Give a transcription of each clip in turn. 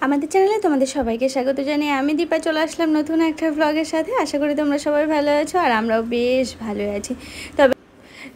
আমাদের চ্যানেলে তোমাদের সবাইকে স্বাগত জানিয়ে আমি দীপা চলে আসলাম নতুন একটা ব্লগের সাথে। আশা করি তোমরা সবাই ভালো আছো আর আমরাও বেশ ভালো আছি।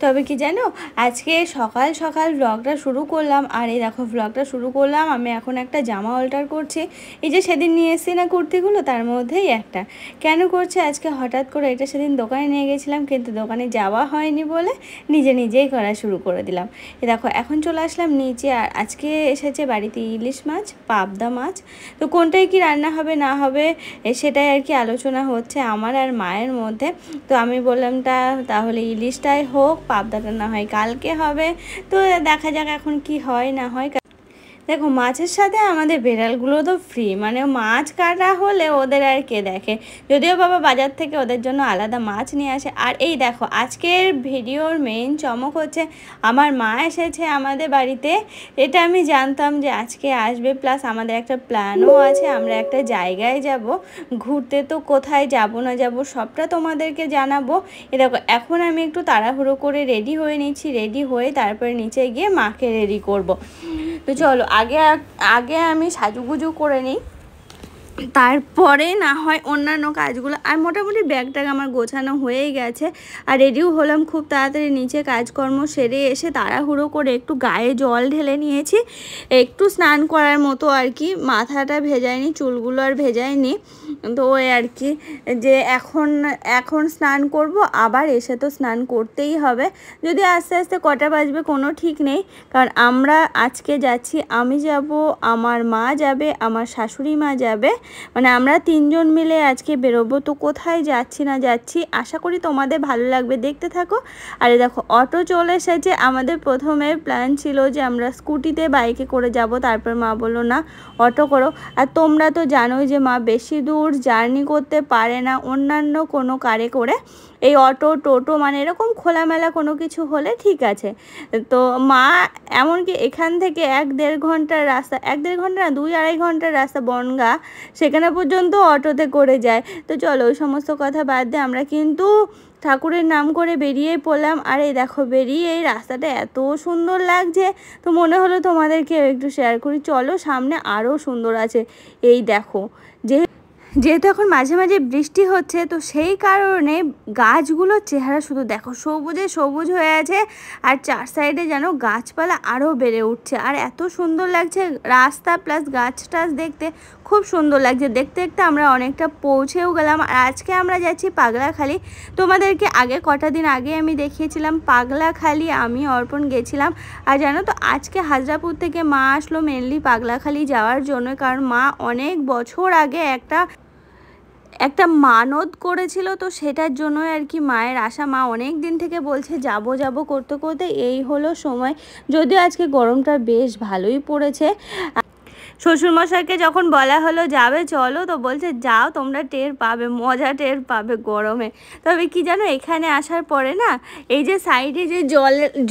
তবে কি জানো, আজকে সকাল সকাল ব্লগটা শুরু করলাম। আর এই দেখো ব্লগটা শুরু করলাম, আমি এখন একটা জামা অল্টার করছি। এই যে সেদিন নিয়ে এসেছি না কুর্তিগুলো, তার মধ্যেই একটা কেন করছে আজকে হঠাৎ করে। এটা সেদিন দোকানে নিয়ে গেছিলাম কিন্তু দোকানে যাওয়া হয়নি বলে নিজেই করা শুরু করে দিলাম। এই দেখো এখন চলে আসলাম নিচে। আর আজকে এসেছে বাড়িতে ইলিশ মাছ, পাবদা মাছ। তো কোনটাই কি রান্না হবে না হবে সেটাই আর কি আলোচনা হচ্ছে আমার আর মায়ের মধ্যে। তো আমি বললাম তাহলে ইলিশটাই হোক, পাবদাটা না হয় কালকে হবে। তো দেখা যাক এখন কি হয় না হয়। দেখো মাছের সাথে আমাদের বেড়ালগুলো তো ফ্রি, মানে মাছ কাটা হলে ওদের আর কে দেখে। যদিও বাবা বাজার থেকে ওদের জন্য আলাদা মাছ নিয়ে আসে। আর এই দেখো আজকের ভিডিওর মেইন চমক হচ্ছে আমার মা এসেছে আমাদের বাড়িতে। এটা আমি জানতাম যে আজকে আসবে, প্লাস আমাদের একটা প্ল্যানও আছে, আমরা একটা জায়গায় যাব ঘুরতে। তো কোথায় যাব না যাব সবটা তোমাদেরকে জানাবো। এ দেখো এখন আমি একটু তাড়াহুড়ো করে রেডি হয়ে নিচ্ছি, রেডি হয়ে তারপরে নিচে গিয়ে মাকে রেডি করব। তো চলো আগে আমি সাজুগুজু করে নিই, তারপরে না হয় অন্যান্য কাজগুলো। আর মোটামুটি ব্যাগটাগ আমার গোছানো হয়েই গেছে আর রেডিও হলাম খুব তাড়াতাড়ি। নিচে কাজকর্ম সেরে এসে তাড়াহুড়ো করে একটু গায়ে জল ঢেলে নিয়েছি, একটু স্নান করার মতো আর কি। মাথাটা ভেজাইনি, চুলগুলো আর ভেজাইনি। তো ওই আর কি যে এখন স্নান করব, আবার এসে তো স্নান করতেই হবে। যদি আস্তে আস্তে কটা বাজবে কোনো ঠিক নেই, কারণ আমরা আজকে যাচ্ছি, আমি যাব, আমার মা যাবে, আমার শাশুড়ি মা যাবে, মানে আমরা তিনজন মিলে আজকে বেরোবো। তো কোথায় যাচ্ছি না যাচ্ছি আশা করি তোমাদের ভালো লাগবে, দেখতে থাকো। আর দেখো অটো চলে এসেছে। আমাদের প্রথমে প্ল্যান ছিল যে আমরা স্কুটিতে বাইকে করে যাব, তারপর মা বললো না অটো করো। আর তোমরা তো জানোই যে মা বেশি দূর জার্নি করতে পারে না অন্যান্য কোনো কারে করে। এই অটো টোটো মানে এরকম খোলামেলা কোনো কিছু হলে ঠিক আছে। তো মা এমনকি এখান থেকে 1-1.5 ঘন্টার রাস্তা, 1-1.5 ঘন্টা না 2-2.5 ঘন্টার রাস্তা বনগা, সেখানে পর্যন্ত অটোতে করে যায়। তো চলো ওই সমস্ত কথা বাদ দিয়ে আমরা কিন্তু ঠাকুরের নাম করে বেরিয়ে পড়লাম। আর এই দেখো বেরিয়ে এই রাস্তাটা এত সুন্দর লাগছে, তো মনে হলো তোমাদেরকে একটু শেয়ার করি। চলো সামনে আরও সুন্দর আছে। এই দেখো যেহেতু এখন মাঝে মাঝে বৃষ্টি হচ্ছে, তো সেই কারণে গাছগুলোর চেহারা শুধু দেখো সবুজে সবুজ হয়ে আছে। আর চার সাইডে যেন গাছপালা আরও বেড়ে উঠছে। আর এত সুন্দর লাগছে রাস্তা প্লাস গাছ টাছ দেখতে, খুব সুন্দর লাগছে। দেখতে দেখতে আমরা অনেকটা পৌঁছেও গেলাম। আর আজকে আমরা যাচ্ছি পাগলাখালি। তোমাদেরকে কটা দিন আগে আমি দেখিয়েছিলাম পাগলাখালি, আমি অর্পণ গেছিলাম। আর জানো তো আজকে হাজরাপুর থেকে মা আসলো মেনলি পাগলাখালি যাওয়ার জন্য, কারণ মা অনেক বছর আগে একটা মানত করেছিল। তো সেটার জন্য আর কি মায়ের আশা। মা অনেক দিন থেকে বলছে যাব করতে করতে এই হলো সময়। যদিও আজকে গরমটা বেশ ভালোই পড়েছে। শ্বশুরমশাইকে যখন বলা হলো যাবে চলো, তো বলছে যাও, তোমরা টের পাবে, মজা টের পাবে গরমে। তবে কি জানো, এখানে আসার পরে না এই যে সাইডে যে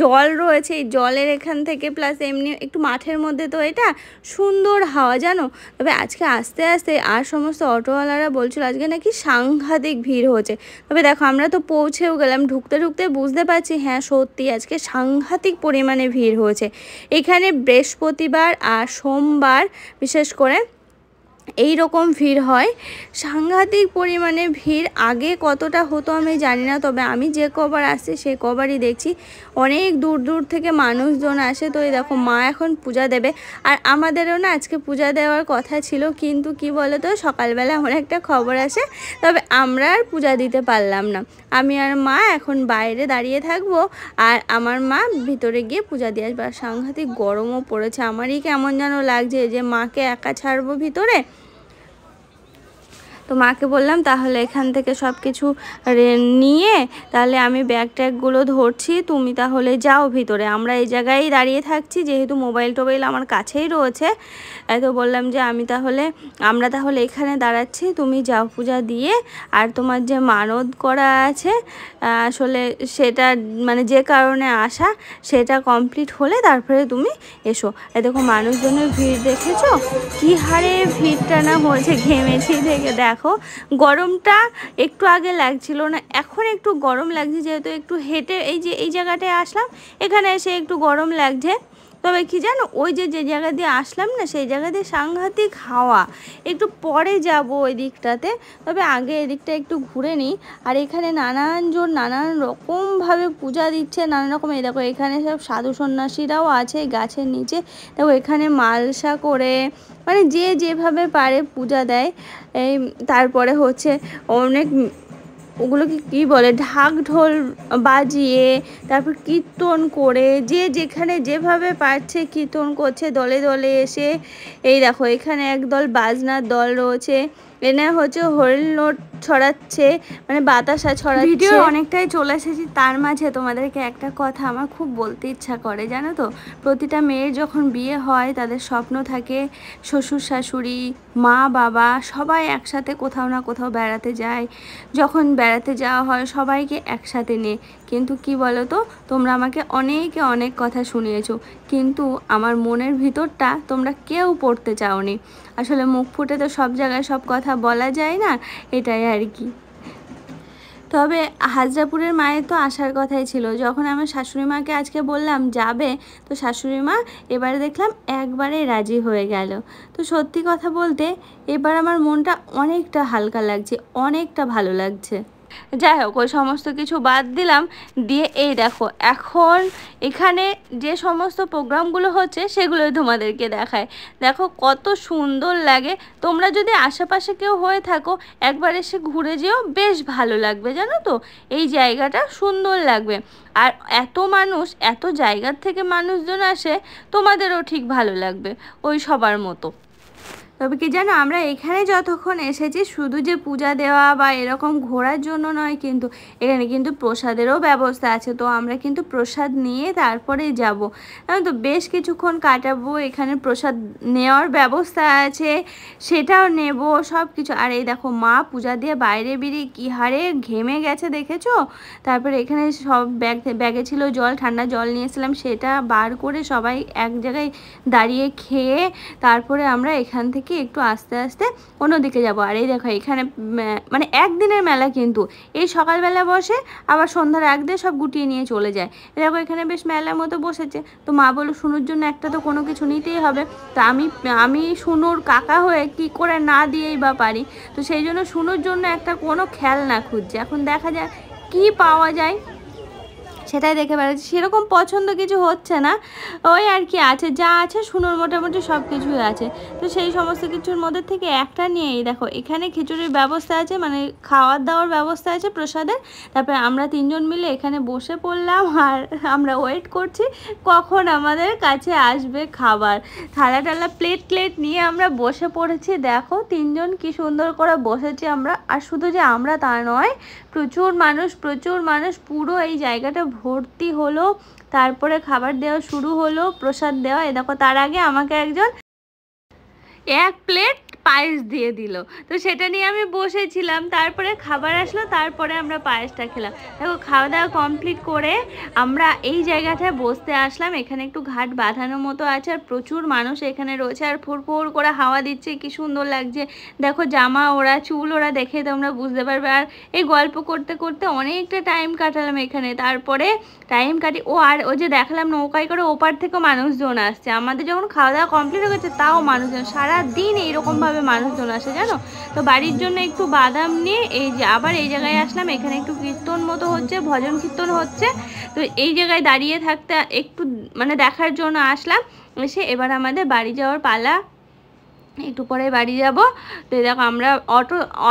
জল রয়েছে, এই জলের এখান থেকে প্লাস এমনি একটু মাঠের মধ্যে, তো এটা সুন্দর হাওয়া জানো। তবে আজকে আস্তে আস্তে আর সমস্ত অটোওয়ালারা বলছিল আজকে নাকি সাংঘাতিক ভিড় হচ্ছে। তবে দেখো আমরা তো পৌঁছেও গেলাম, ঢুকতে ঢুকতে বুঝতে পারছি হ্যাঁ সত্যি আজকে সাংঘাতিক পরিমাণে ভিড় হয়েছে। এখানে বৃহস্পতিবার আর সোমবার বিশেষ করে এই রকম ভিড় হয়, সাংঘাতিক পরিমাণে ভিড়। আগে কতটা হতো আমি জানি না, তবে আমি যে কবার আসছি সে কবারই দেখছি অনেক দূর দূর থেকে মানুষজন আসে। তো এই দেখো মা এখন পূজা দেবে। আর আমাদেরও না আজকে পূজা দেওয়ার কথা ছিল, কিন্তু কি বলো তো সকালবেলা আমার একটা খবর আসে, তবে আমরা আর পূজা দিতে পারলাম না। আমি আর মা এখন বাইরে দাঁড়িয়ে থাকবো, আর আমার মা ভিতরে গিয়ে পূজা দিয়ে আসবে। আর সাংঘাতিক গরমও পড়েছে, আমারই কেমন যেন লাগছে যে মাকে একা ছাড়বো ভিতরে। তো মাকে বললাম তাহলে এখান থেকে সব কিছু নিয়ে তাহলে আমি ব্যাগ ট্যাগগুলো ধরছি, তুমি তাহলে যাও ভিতরে, আমরা এই জায়গায় দাঁড়িয়ে থাকছি, যেহেতু মোবাইল টোবাইল আমার কাছেই রয়েছে। তো বললাম যে আমরা তাহলে এখানে দাঁড়াচ্ছি, তুমি যাও পূজা দিয়ে। আর তোমার যে মানত করা আছে আসলে সেটা মানে যে কারণে আসা, সেটা কমপ্লিট হলে তারপরে তুমি এসো। দেখো মানুষজনের ভিড় দেখেছো কি হারে ভিড়টা না হয়েছে, ঘেমেছি থেকে। দেখো গরমটা একটু আগে লাগছিল না, এখন একটু গরম লাগছে, যেহেতু একটু হেঁটে এই জায়গাটায় আসলাম, এখানে এসে একটু গরম লাগছে। তবে কি জানো, ওই যে জায়গা দিয়ে আসলাম না, সেই জায়গা দিয়ে সাংঘাতিক হাওয়া। একটু পরে যাব ওই দিকটাতে, তবে আগে এদিকটা একটু ঘুরে নিই। আর এখানে নানানজন নানান রকমভাবে পূজা দিচ্ছে, নানান রকম। এই দেখো এখানে সব সাধু সন্ন্যাসীরাও আছে গাছের নিচে। দেখো এখানে মালসা করে, মানে যে যেভাবে পারে পূজা দেয়। এই তারপরে হচ্ছে অনেক, ওগুলোকে কী বলে, ঢাক ঢোল বাজিয়ে, তারপর কীর্তন করে, যে যেখানে যেভাবে পারছে কীর্তন করছে দলে দলে এসে। এই দেখো এখানে একদল বাজনার দল রয়েছে, এনে হচ্ছে হরিণ নোট ছড়াচ্ছে, মানে বাতাসা ছড়াচ্ছে। ভিডিও অনেকটাই চলে এসেছি, তার মাঝে তোমাদেরকে একটা কথা আমার খুব বলতে ইচ্ছা করে, জানো তো। প্রতিটা মেয়ের যখন বিয়ে হয় তাদের স্বপ্ন থাকে শ্বশুর শাশুড়ি মা বাবা সবাই একসাথে কোথাও না কোথাও বেড়াতে যায়। যখন বেড়াতে যাওয়া হয় সবাইকে একসাথে নিয়ে, কিন্তু কি বলো তো, তোমরা আমাকে অনেকে অনেক কথা শুনিয়েছো, কিন্তু আমার মনের ভিতরটা তোমরা কেউ পড়তে চাওনি। আসলে মুখ ফুটে তো সব জায়গায় সব কথা বলা যায় না, এটাই আর কি। তবে হাজরাপুরের মায়ের তো আসার কথাই ছিল। যখন আমার শাশুড়ি মাকে আজকে বললাম যাবে, তো শাশুড়ি মা এবারে দেখলাম একবারে রাজি হয়ে গেল। তো সত্যি কথা বলতে এবার আমার মনটা অনেকটা হালকা লাগছে, অনেকটা ভালো লাগছে। যাই হোক, ওই সমস্ত কিছু বাদ দিলাম, দিয়ে এই দেখো এখন এখানে যে সমস্ত প্রোগ্রামগুলো হচ্ছে সেগুলোই তোমাদেরকে দেখায়। দেখো কত সুন্দর লাগে। তোমরা যদি আশেপাশে কেউ হয়ে থাকো একবার এসে ঘুরে যেও, বেশ ভালো লাগবে, জানো তো। এই জায়গাটা সুন্দর লাগবে। আর এত মানুষ, এত জায়গার থেকে মানুষজন আসে, তোমাদেরও ঠিক ভালো লাগবে ওই সবার মতো। তবে কি জানো, আমরা এখানে যতক্ষণ এসেছি শুধু যে পূজা দেওয়া বা এরকম ঘোরার জন্য নয়, কিন্তু এখানে কিন্তু প্রসাদেরও ব্যবস্থা আছে। তো আমরা কিন্তু প্রসাদ নিয়ে তারপরেই যাব, তো বেশ কিছুক্ষণ কাটাবো। এখানে প্রসাদ নেওয়ার ব্যবস্থা আছে, সেটাও নেব সব কিছু। আর এই দেখো মা পূজা দিয়ে বাইরে বেরিয়ে কী হারে ঘেমে গেছে দেখেছো। তারপরে এখানে সব ব্যাগে ছিল জল, ঠান্ডা জল নিয়েছিলাম, সেটা বার করে সবাই এক জায়গায় দাঁড়িয়ে খেয়ে তারপরে আমরা এখান থেকে একটু আস্তে আস্তে অন্যদিকে যাব। আর এই দেখো এখানে মানে একদিনের মেলা, কিন্তু এই সকালবেলা বসে আবার সন্ধ্যার আগ দিয়ে সব গুটিয়ে নিয়ে চলে যায়। দেখো এখানে বেশ মেলার মতো বসেছে। তো মা বলল শুনুর জন্য একটা তো কোনো কিছু নিতেই হবে। তো আমি শুনুর কাকা হয়ে কি করে না দিয়েই বা পারি। তো সেই জন্য শুনুর জন্য একটা কোনো খেলনা খুঁজছে। এখন দেখা যায় কি পাওয়া যায়, সেটাই দেখে বেড়াচ্ছি। সেরকম পছন্দ কিছু হচ্ছে না, ওই আর কি আছে, যা আছে শুনুর মোটামুটি সব কিছুই আছে। তো সেই সমস্ত কিছুর মধ্যে থেকে একটা নিয়েই দেখো এখানে খিচুড়ির ব্যবস্থা আছে, মানে খাওয়ার দাওয়ার ব্যবস্থা আছে প্রসাদের। তারপরে আমরা তিনজন মিলে এখানে বসে পড়লাম, আর আমরা ওয়েট করছি কখন আমাদের কাছে আসবে খাবার। থালা টালা প্লেট নিয়ে আমরা বসে পড়েছি। দেখো তিনজন কি সুন্দর করে বসেছি আমরা। আর শুধু যে আমরা তা নয়, প্রচুর মানুষ, পুরো এই জায়গাটা ভর্তি হলো। তারপরে খাবার দেওয়া শুরু হলো, প্রসাদ দেওয়া। এ দেখো তার আগে আমাকে একজন এক প্লেট পায়েস দিয়ে দিল, তো সেটা নিয়ে আমি বসেছিলাম। তারপরে খাবার আসলো, তারপরে আমরা পায়েসটা খেলাম। দেখো খাওয়া দাওয়া কমপ্লিট করে আমরা এই জায়গাটায় বসতে আসলাম। এখানে একটু ঘাট বাঁধানো মতো আছে, আর প্রচুর মানুষ এখানে রয়েছে, আর ফুরফুর করে হাওয়া দিচ্ছে, কি সুন্দর লাগছে। দেখো জামা ওরা, চুল ওরা, দেখে তোমরা বুঝতে পারবে। আর এই গল্প করতে করতে অনেকটা টাইম কাটালাম এখানে। তারপরে টাইম কাটি আর ও যে দেখালাম নৌকায় করে ওপার থেকেও মানুষজন আসছে। আমাদের যখন খাওয়া দাওয়া কমপ্লিট হয়ে গেছে তাও মানুষজন, সারাদিন এইরকমভাবে মানুষজন আসে জানো। তো বাড়ির জন্য একটু বাদাম নিয়ে এই যে আবার এই জায়গায় আসলাম। এখানে একটু কীর্তন মতো হচ্ছে, ভজন কীর্তন হচ্ছে। তো এই জায়গায় দাঁড়িয়ে থাকতে একটু মানে দেখার জন্য আসলাম। এসে এবার আমাদের বাড়ি যাওয়ার পালা, একটু পরে বাড়ি যাব। তো দেখো আমরা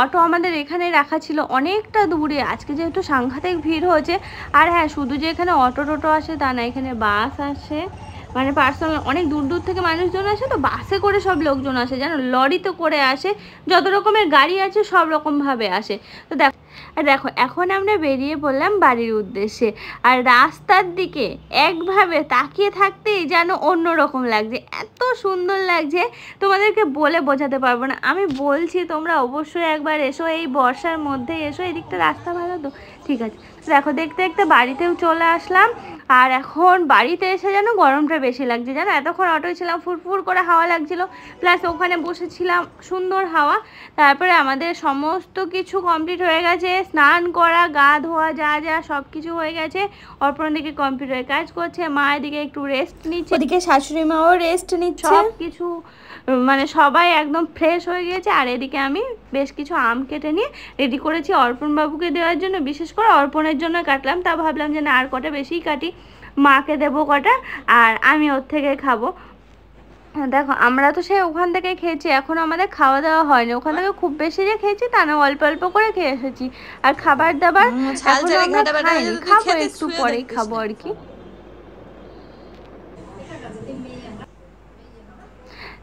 অটো আমাদের এখানে রাখা ছিল অনেকটা দূরে, আজকে যেহেতু সাংঘাতিক ভিড় হয়েছে। আর হ্যাঁ, শুধু যে এখানে টোটো আসে তা না, এখানে বাস আসে, মানে পার্সোনাল অনেক দূর দূর থেকে মানুষজন আসে। তো বাসে করে সব লোকজন আসে জানো, লরিতে করে আসে, যত রকমের গাড়ি আছে সব রকমভাবে আসে। তো দেখো এখন আমরা বেরিয়ে পড়লাম বাড়ির উদ্দেশ্যে। আর রাস্তার দিকে একভাবে তাকিয়ে থাকতেই যেন অন্যরকম লাগছে, এত সুন্দর লাগছে তোমাদেরকে বলে বোঝাতে পারবো না। আমি বলছি তোমরা অবশ্যই একবার এসো, এই বর্ষার মধ্যে এসো, এদিকটা রাস্তা ভালো তো, ঠিক আছে। দেখো দেখতে দেখতে বাড়িতেও চলে আসলাম। আর এখন বাড়িতে এসে যেন গরমটা বেশি লাগছে জানো। এতক্ষণ অটোয় ছিলাম, ফুরফুর করে হাওয়া লাগছিল, প্লাস ওখানে বসেছিলাম, সুন্দর হাওয়া। তারপরে আমাদের সমস্ত কিছু কমপ্লিট হয়ে গেছে, স্নান করা, গা ধোয়া, যা যা সব কিছু হয়ে গেছে। অর্পণ দিকে কম্পিউটারে কাজ করছে, মা এদিকে একটু রেস্ট নিচ্ছে, ওদিকে শাশুড়ি মাও রেস্ট নিচ্ছে, সব কিছু মানে সবাই একদম ফ্রেশ হয়ে গিয়েছে। আর এদিকে আমি বেশ কিছু আম কেটে নিয়ে রেডি করেছি অর্পণ বাবুকে দেওয়ার জন্য, বিশেষ করে অর্পণের জন্য কাটলাম। তা ভাবলাম যে না আর কটা বেশিই কাটি, মাকে দেবো কটা আর আমি ওর থেকে খাবো। দেখো আমরা তো সে ওখান থেকে খেয়েছি, এখন আমাদের খাওয়া দাওয়া হয়নি। ওখান থেকে খুব বেশি যে খেয়েছি তা না, অল্প অল্প করে খেয়ে এসেছি। আর খাবার দাবার এখন আমরা খাইনি, খাবো একটু পরেই খাবো আর কি।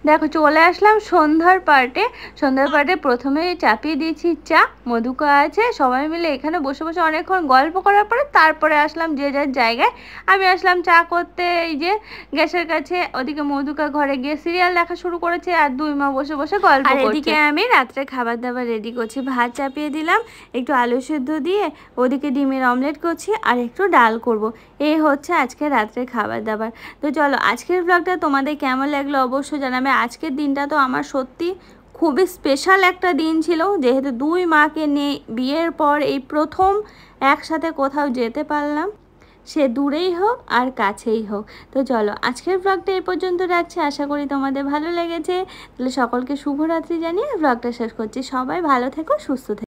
দেখো চলে আসলাম সন্ধ্যার পার্টে। প্রথমে চাপিয়ে দিয়েছি চা, মধুকা আছে, সবাই মিলে এখানে বসে বসে অনেকক্ষণ গল্প করার পরে তারপরে আসলাম যে যার জায়গায়। আমি আসলাম চা করতে এই যে গ্যাসের কাছে, ওদিকে মধুকা ঘরে গিয়ে সিরিয়াল দেখা শুরু করেছে, আর দুই মা বসে বসে গল্প করছে। আর এদিকে আমি রাত্রে খাবার দাবার রেডি করছি, ভাত চাপিয়ে দিলাম, একটু আলু সেদ্ধ দিয়ে, ওদিকে ডিমের অমলেট করছি আর একটু ডাল করব। এই হচ্ছে আজকে রাত্রে খাবার দাবার। তো চলো আজকের ব্লগটা তোমাদের কেমন লাগলো অবশ্যই জানাবে। আজকের দিনটা তো আমার সত্যি খুবই স্পেশাল একটা দিন ছিল, যেহেতু দুই মাকে নিয়ে বিয়ের পর এই প্রথম একসাথে কোথাও যেতে পারলাম, সে দূরেই হোক আর কাছেই হোক। তো চলো আজকের ব্লগটা এই পর্যন্ত রাখছি, আশা করি তোমাদের ভালো লেগেছে। তাহলে সকলকে শুভরাত্রি জানিয়ে ব্লগটা শেষ করছি। সবাই ভালো থেকো, সুস্থ থেকো।